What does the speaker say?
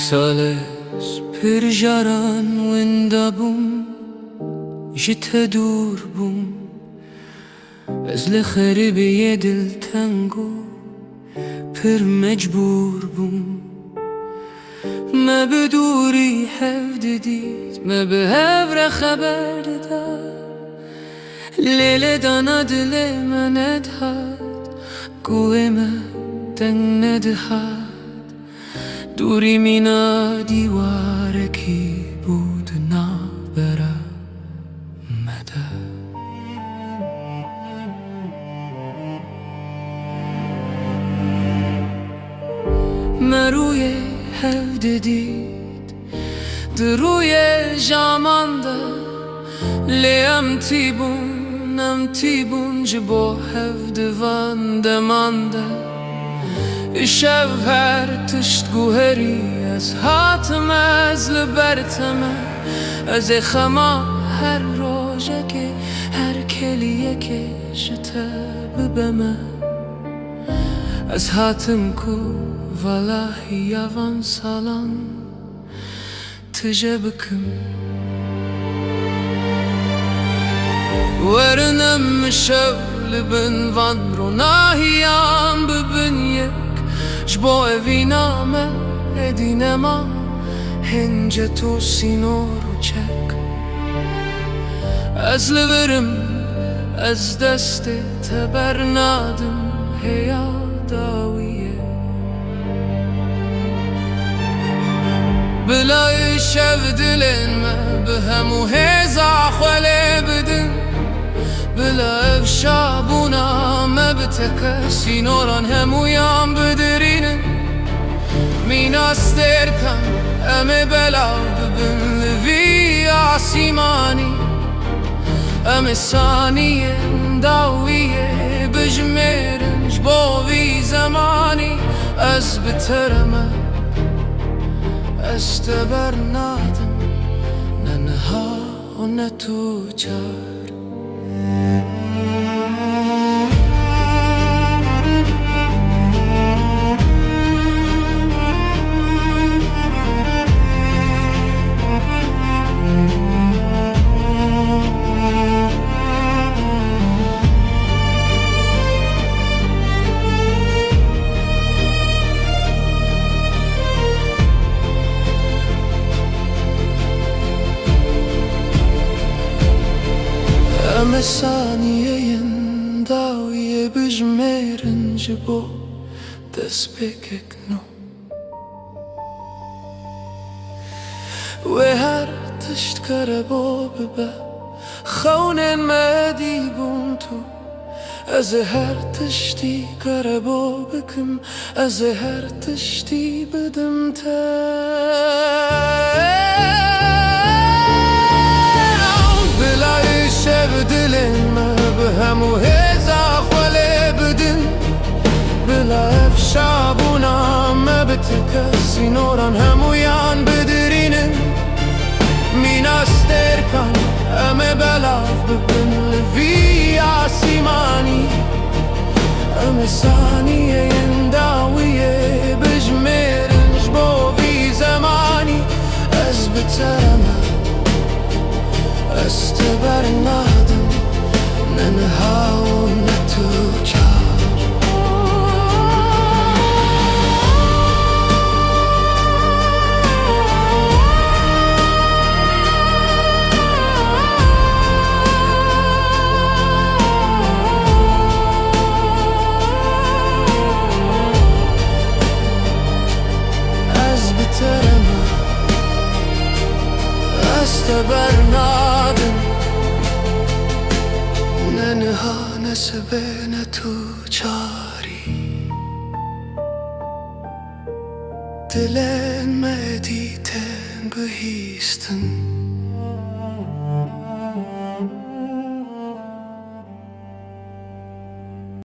سالس پر جران وندا بوم جت دور بوم از لخربی دل تنگو پر مجبور بوم ما بدوری حفظ دید ما به هفر خبر داد لیل دانا دل من ندهد گوه ما دنگ ندهد دوری مینا دیوارکی بود نبره مده مروی هفت دید دروی جامانده لیم تیبون جبو هفت وانده مانده شب هر تشت گوهری از هاتم از لبرتمه از خما هر روژه که هر کلیه که شته ببمه از هاتم کو والله یوان سالان تجه بکم ورنم شو لبن وان رو ناهیام ببن یک جبو اوینامه ادینما هنجه تو سینو رو چک از لبرم از دست تبر نادم هیا داویه بلای شب دلن ما به همو هزا خوله بدن بلا افشابونا ما بتكسي نوران همويان بدرين مينا ستركم امي بلا ببن لفي عسيماني امي ثانية داوية بجميرن جبوفي زماني از بترمه استبر نادم ننها ونتو جار ثانیه داویه بجمرن جبو دست بککنو و هر تشت کربو ببه خونن مدیبون تو از هر تشتی کربو بکم از هر تشتی بدم تا بلای شب دلن ما به همو هزا خوله بدن بلا افشابونا ما بتکسی نوران همویان بدرینن مینا سترکن امه بلاف ببن لفی آسیمانی امه ثانیه انداویه بجمرن جبوفی زمانی از بترمه استبر نادم ننها ونتو جار از بترمه استبر نادم ننها نسبه نتو چاری دلن مدیتن بهیستن